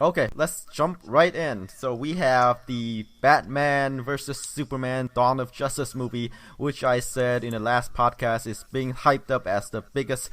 Okay, let's jump right in. So we have the Batman versus Superman Dawn of Justice movie, which I said in the last podcast is being hyped up as the biggest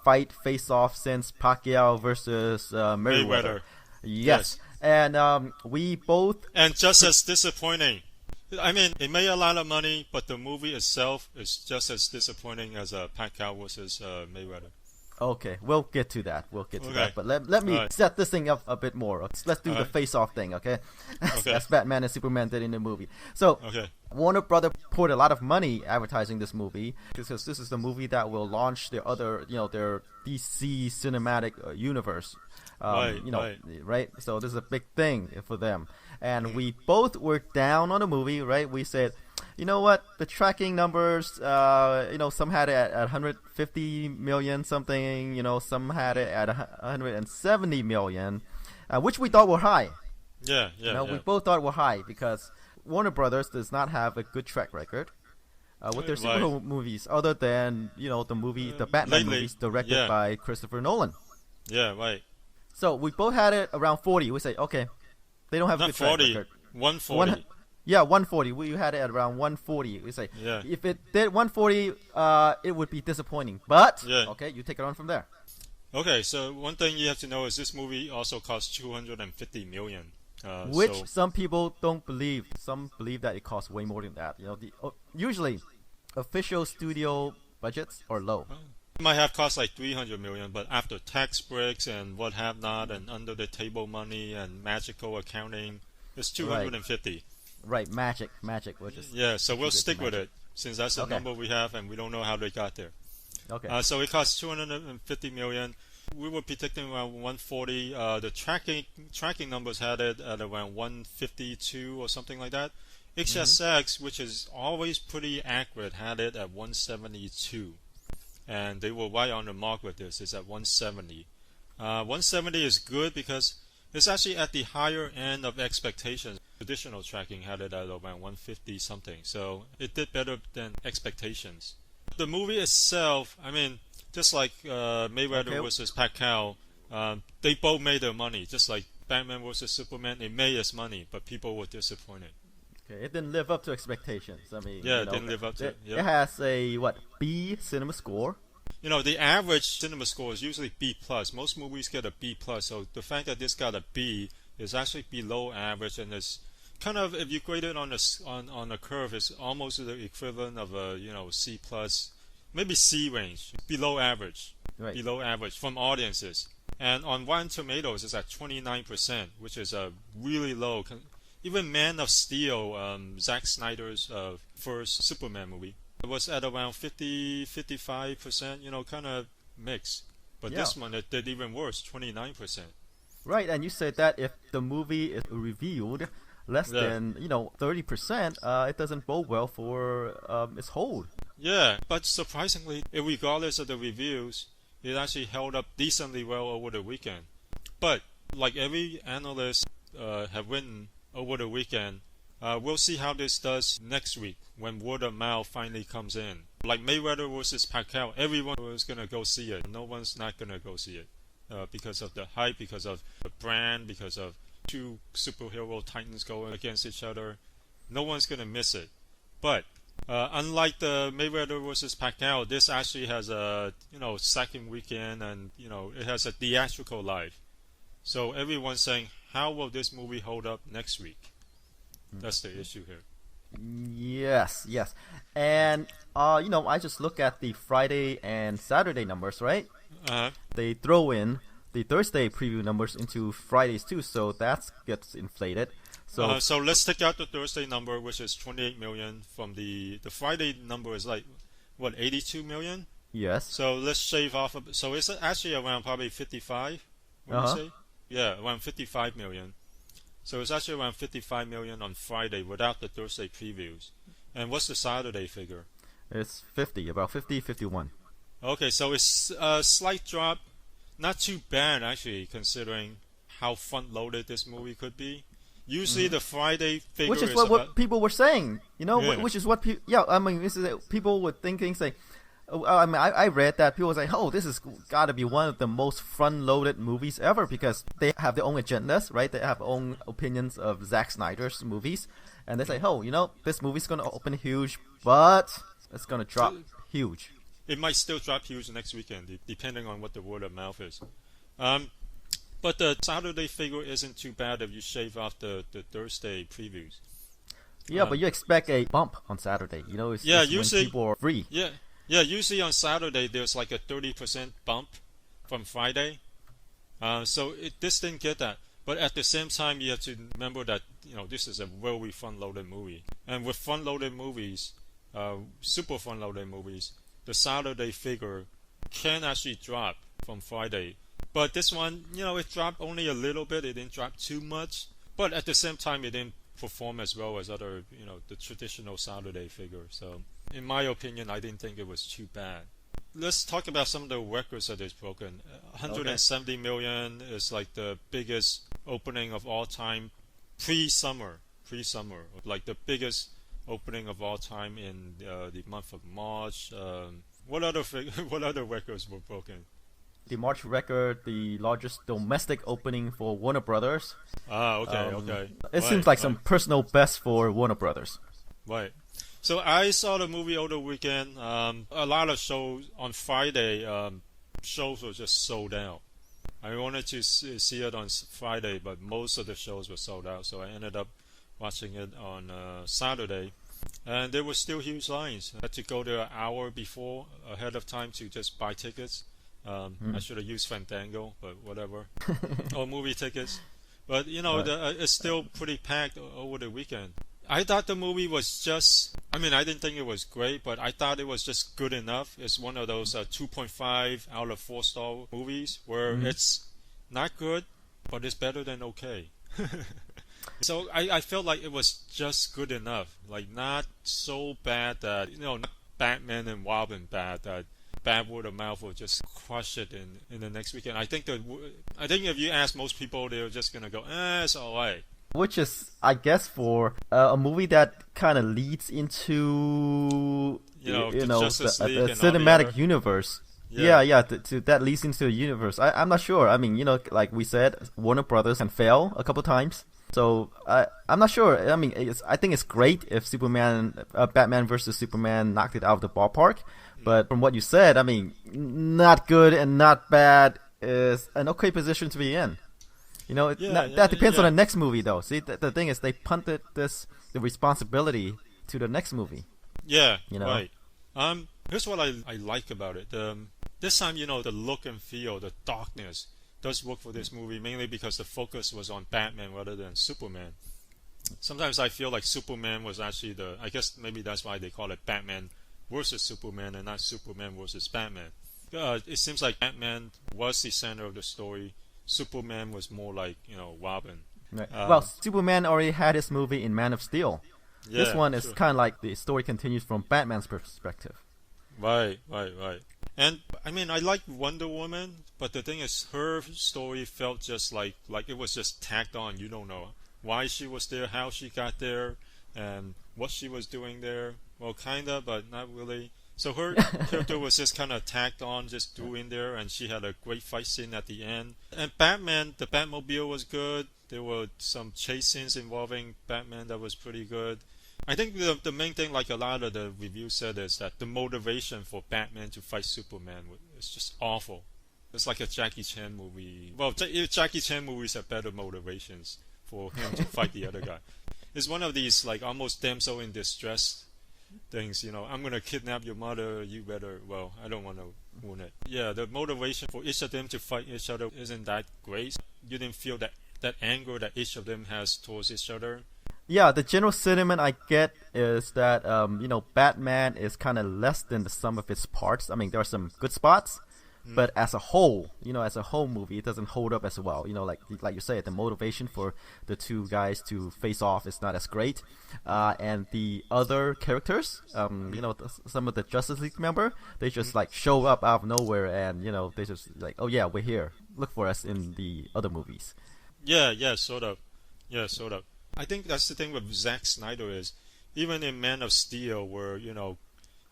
fight face-off since Pacquiao versus Mayweather. Mayweather. Yes, Yes. and we both. And just as disappointing. I mean, it made a lot of money, but the movie itself is just as disappointing as Pacquiao versus Mayweather. Okay, we'll get to that. We'll get to Okay. that. But let me Alright. set this thing up a bit more. Let's do the Alright. face-off thing, okay? Okay. As Batman and Superman did in the movie. So Okay. Warner Brother poured a lot of money advertising this movie because this is the movie that will launch their other, their DC cinematic universe. Right, right. Right. So this is a big thing for them, and we both were down on the movie, right? We said, you know what, the tracking numbers, some had it at 150 million something, some had it at 170 million, which we thought were high. Yeah, yeah, yeah. We both thought were high because Warner Brothers does not have a good track record with their Right. superhero movies, other than the Batman lately, movies directed yeah. by Christopher Nolan. Yeah, right. So we both had it around 40. We say, okay, they don't have a Not good track 40, record. 140. Yeah, 140. We had it at around 140. We say, Yeah. if it did 140, it would be disappointing. But Yeah. okay, you take it on from there. Okay, so one thing you have to know is this movie also cost 250 million. Which So, some people don't believe. Some believe that it costs way more than that. Usually, official studio budgets are low. it might have cost like 300 million, but after tax breaks and what have not, and under the table money and magical accounting, it's 250. Right, magic, which is Yeah, so we'll Secret stick with magic. it since that's the Okay. number we have, and we don't know how they got there. okay. So it cost 250 million. We were predicting around 140. The tracking numbers had it at around 152 or something like that. XSX, which is always pretty accurate, had it at 172, and they were right on the mark with this. It's at 170. 170 is good because it's actually at the higher end of expectations. Traditional tracking had it at around 150 something, so it did better than expectations. The movie itself, I mean, just like Mayweather Okay. versus Pacquiao, they both made their money. Just like Batman versus Superman, it made its money, but people were disappointed. Okay, it didn't live up to expectations. I mean, Yeah, it didn't live up to it. It Yep. has a B cinema score. The average cinema score is usually B plus. Most movies get a B plus, so the fact that this got a B is actually below average, and it's kind of, if you grade it on a curve, it's almost the equivalent of a C plus, maybe C range, below average, Right. below average from audiences. And on Rotten Tomatoes, it's at 29%, which is a really low. Even Man of Steel, Zack Snyder's first Superman movie, it was at around 55%, kind of mixed. But Yeah. this one, it did even worse, 29%. Right, and you said that if the movie is reviewed less Yeah. than 30%, it doesn't bode well for its hold. Yeah, but surprisingly, regardless of the reviews, it actually held up decently well over the weekend. But like every analyst have written over the weekend, we'll see how this does next week when word of mouth finally comes in. Like Mayweather versus Pacquiao, everyone was gonna go see it. No one's not gonna go see it because of the hype, because of the brand, because of two superhero titans going against each other. No one's gonna miss it. But unlike the Mayweather versus Pacquiao, this actually has a second weekend, and it has a theatrical life. So everyone's saying, how will this movie hold up next week? That's the issue here. Yes. And I just look at the Friday and Saturday numbers, right? Uh-huh. They throw in the Thursday preview numbers into Fridays too, so that gets inflated. So So let's take out the Thursday number, which is 28 million. From the Friday number is like what, 82 million. yes. So let's shave off. So it's actually around probably 55. What do you say? Yeah, around 55 million. So it's actually around 55 million on Friday without the Thursday previews. And what's the Saturday figure? It's 50, about 50, 51. Okay, so it's a slight drop. Not too bad, actually, considering how front-loaded this movie could be. Usually the Friday figure Which is is what about... people were saying, Yeah. which is what people were thinking, say, I mean, I read that people was like, "Oh, this has got to be one of the most front-loaded movies ever," because they have their own agendas, right? They have own opinions of Zack Snyder's movies, and they say, "Oh, this movie's gonna open huge, but it's gonna drop huge." It might still drop huge next weekend, depending on what the word of mouth is. But the Saturday figure isn't too bad if you shave off the Thursday previews. Yeah, but you expect a bump on Saturday. It's usually when people are free. Yeah. Usually on Saturday there's like a 30% bump from Friday. So this didn't get that. But at the same time, you have to remember that this is a very front-loaded movie, and with front-loaded movies, super front-loaded movies, the Saturday figure can actually drop from Friday. But this one, it dropped only a little bit. It didn't drop too much. But at the same time, it didn't perform as well as other, the traditional Saturday figure. So, in my opinion, I didn't think it was too bad. Let's talk about some of the records that it's broken. 170 million is like the biggest opening of all time pre-summer. Like the biggest opening of all time in the month of March. What other records were broken? The March record, the largest domestic opening for Warner Brothers. Okay. It seems like some personal best for Warner Brothers. Right. So I saw the movie over the weekend. A lot of shows on Friday. Shows were just sold out. I wanted to see it on Friday, but most of the shows were sold out. So I ended up watching it on Saturday, and there were still huge lines. I had to go there an hour before, ahead of time, to just buy tickets. I should have used Fandango, but whatever. Or movie tickets. But, it's still pretty packed over the weekend. I thought the movie was I didn't think it was great, but I thought it was just good enough. It's one of those 2.5 out of 4-star movies where it's not good, but it's better than okay. So I felt like it was just good enough. Like, not so bad that, not Batman and Robin bad, that bad word of mouth will just crush it in the next weekend. I think if you ask most people, they're just gonna go, it's alright. Which is, I guess, for a movie that kind of leads into the cinematic universe. Yeah. That leads into the universe. I'm not sure. I mean, like we said, Warner Brothers can fail a couple times. So I'm not sure. I mean, I think it's great if Batman versus Superman knocked it out of the ballpark. But from what you said, I mean, not good and not bad is an okay position to be in. That depends on the next movie, though. See, the thing is, they punted the responsibility to the next movie. Yeah, right. Here's what I like about it. This time, the look and feel, the darkness, does work for this movie, mainly because the focus was on Batman rather than Superman. Sometimes I feel like Superman was actually I guess maybe that's why they call it Batman versus Superman and not Superman versus Batman. It seems like Batman was the center of the story. Superman was more like, Robin. Right. Well, Superman already had his movie in Man of Steel. Yeah, this one is kind of like the story continues from Batman's perspective. Right. And, I like Wonder Woman, but the thing is, her story felt just like it was just tacked on. You don't know why she was there, how she got there, and what she was doing there. Well, kinda, but not really. So her character was just kind of tacked on, just threw in there, and she had a great fight scene at the end. And Batman, the Batmobile was good. There were some chase scenes involving Batman that was pretty good. I think the main thing, like a lot of the reviews said, is that the motivation for Batman to fight Superman is just awful. It's like a Jackie Chan movie. Well, Jackie Chan movies have better motivations for him to fight the other guy. It's one of these like almost damsel in distress things, I'm gonna kidnap your mother, you better, well, I don't want to ruin it. Yeah, the motivation for each of them to fight each other isn't that great. You didn't feel that anger that each of them has towards each other. Yeah, the general sentiment I get is that, Batman is kind of less than the sum of its parts. I mean, there are some good spots, but as a whole, as a whole movie, it doesn't hold up as well. Like you said, the motivation for the two guys to face off is not as great. And the other characters, some of the Justice League member, they just like show up out of nowhere, and they just like, oh yeah, we're here. Look for us in the other movies. Yeah, sort of. I think that's the thing with Zack Snyder is, even in Man of Steel, where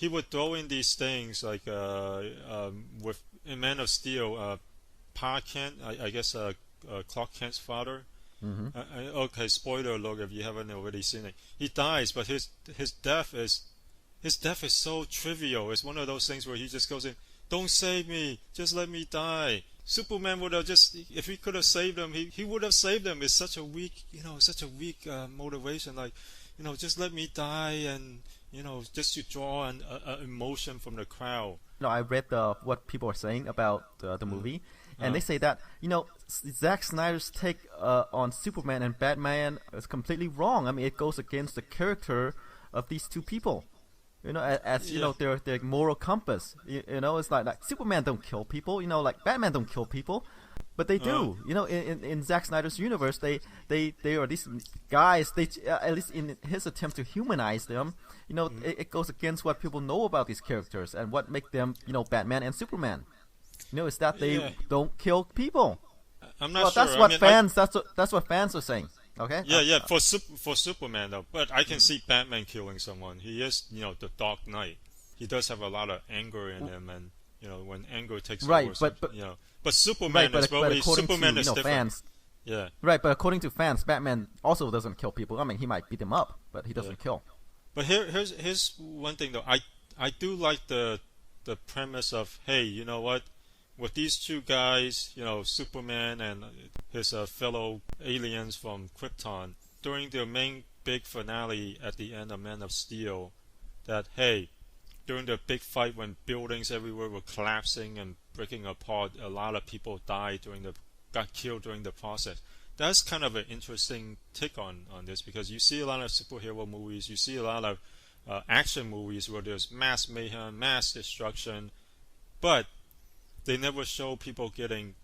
he would throw in these things like with in Man of Steel, Pa Kent, I guess Clark Kent's father. Okay, spoiler alert if you haven't already seen it. He dies, but his death is so trivial. It's one of those things where he just goes in, "Don't save me, just let me die." Superman would have just, if he could have saved him, he would have saved him. It's such a weak, motivation. Like, just let me die, and just to draw an emotion from the crowd. I read what people are saying about the movie, and they say that Zack Snyder's take on Superman and Batman is completely wrong. I mean, it goes against the character of these two people. Their moral compass. It's like Superman don't kill people. Like Batman don't kill people, but they do. In Zack Snyder's universe, they are these guys. They at least in his attempt to humanize them, it goes against what people know about these characters and what make them, Batman and Superman. Is that they don't kill people. I'm not sure. That's what fans are saying. Okay. Yeah. For Superman though, but I can see Batman killing someone. He is, the Dark Knight. He does have a lot of anger in him, and when anger takes over. But Superman is Superman is different. Fans. Yeah. Right, but according to fans, Batman also doesn't kill people. I mean, he might beat them up, but he doesn't kill. But here's one thing though. I do like the premise of, hey, you know what? With these two guys, Superman and his fellow aliens from Krypton, during the main big finale at the end of Man of Steel, that, hey, during the big fight when buildings everywhere were collapsing and breaking apart, a lot of people got killed during the process. That's kind of an interesting take on this, because you see a lot of superhero movies, you see a lot of action movies where there's mass mayhem, mass destruction, but they never show people getting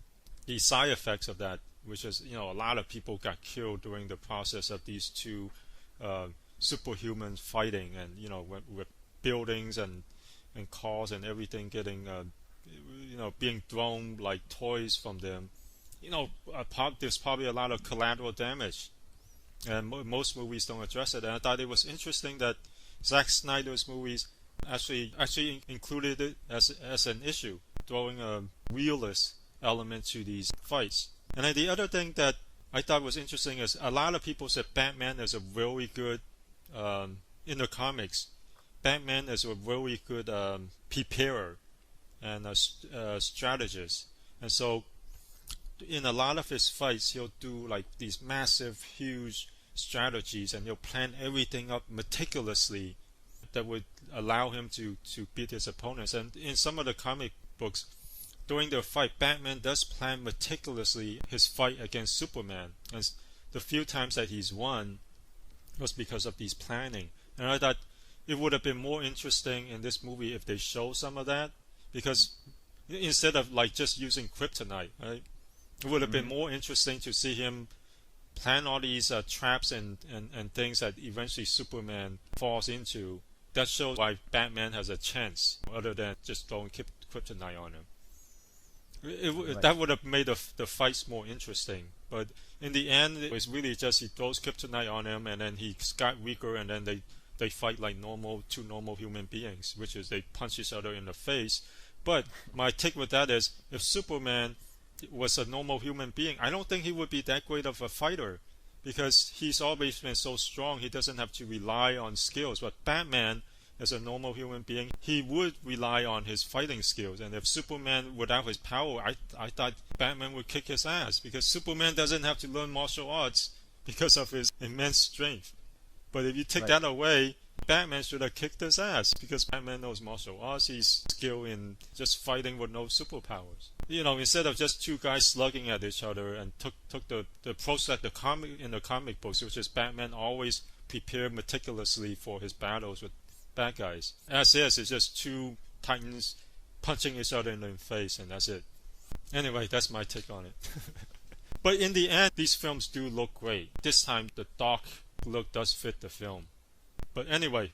the side effects of that, which is, a lot of people got killed during the process of these two superhumans fighting, and, with buildings and cars and everything getting, being thrown like toys from them. There's probably a lot of collateral damage, and most movies don't address it. And I thought it was interesting that Zack Snyder's movies actually included it as an issue, throwing a realist element to these fights. And then the other thing that I thought was interesting is a lot of people said Batman is a really good, in the comics, Batman is a really good preparer and a strategist. And so in a lot of his fights, he'll do like these massive, huge strategies, and he'll plan everything up meticulously that would allow him to beat his opponents. And in some of the comic books, during their fight, Batman does plan meticulously his fight against Superman, and the few times that he's won was because of these planning. And I thought it would have been more interesting in this movie if they show some of that, because instead of like just using kryptonite, right, it would have been more interesting to see him plan all these traps and things that eventually Superman falls into. That shows why Batman has a chance, other than just throwing kryptonite on him. That would have made the fights more interesting. But in the end, it was really just he throws kryptonite on him, and then he got weaker, and then they fight like two normal human beings, which is they punch each other in the face. But my take with that is, if Superman was a normal human being, I don't think he would be that great of a fighter, because he's always been so strong, he doesn't have to rely on skills. But Batman, as a normal human being, he would rely on his fighting skills. And if Superman, without his power, I thought Batman would kick his ass, because Superman doesn't have to learn martial arts because of his immense strength. But if you take that away, Batman should have kicked his ass, because Batman knows martial arts. He's skilled in just fighting with no superpowers. Instead of just two guys slugging at each other, and took the approach like in the comic books, which is Batman always prepared meticulously for his battles with bad guys. As is, it's just two titans punching each other in the face, and that's it. Anyway, that's my take on it. But in the end, these films do look great. This time, the dark look does fit the film. But anyway,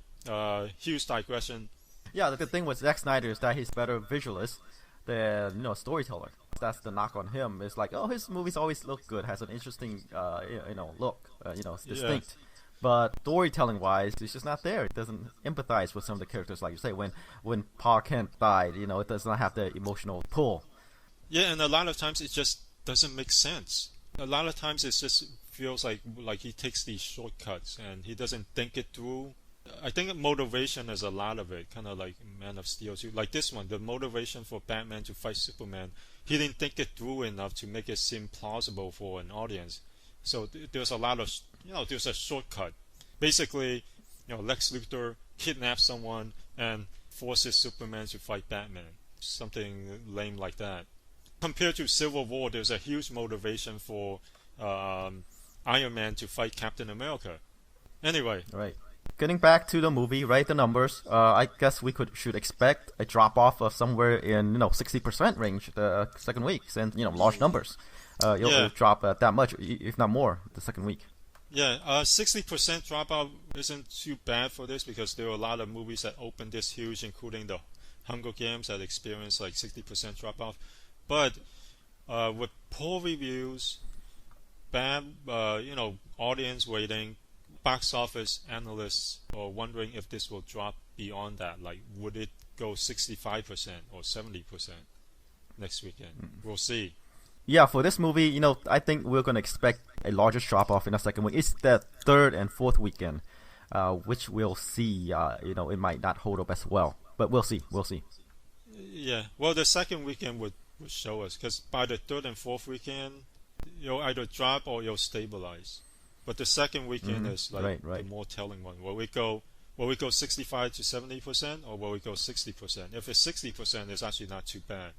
huge digression. Yeah, the good thing with Zack Snyder is that he's better visualist than storyteller. That's the knock on him. It's like, his movies always look good, has an interesting look, it's distinct. But storytelling wise, it's just not there. It doesn't empathize with some of the characters, like you say. When Pa Kent died, it does not have the emotional pull. Yeah, and a lot of times it just doesn't make sense. A lot of times it just feels like he takes these shortcuts and he doesn't think it through. I think motivation is a lot of it, kind of like Man of Steel too. Like this one, the motivation for Batman to fight Superman, he didn't think it through enough to make it seem plausible for an audience. So there's a lot of, there's a shortcut. Basically, Lex Luthor kidnaps someone and forces Superman to fight Batman. Something lame like that. Compared to Civil War, there's a huge motivation for Iron Man to fight Captain America. Anyway. Right. Getting back to the movie, right? The numbers. I guess we should expect a drop off of somewhere in 60% range the second week, and large numbers. It'll drop that much, if not more, the second week. Yeah, 60% dropout isn't too bad for this because there are a lot of movies that opened this huge, including the Hunger Games that experienced like 60% drop off. But with poor reviews, bad audience rating, box office analysts are wondering if this will drop beyond that. Like, would it go 65% or 70% next weekend? We'll see. Yeah, for this movie, I think we're going to expect a larger drop-off in the second week. It's the third and fourth weekend, which we'll see, it might not hold up as well. But we'll see. Yeah, well, the second weekend would show us, because by the third and fourth weekend, you'll either drop or you'll stabilize. But the second weekend is like the more telling one. Will we go 65 to 70%, or will we go 60%? If it's 60%, it's actually not too bad.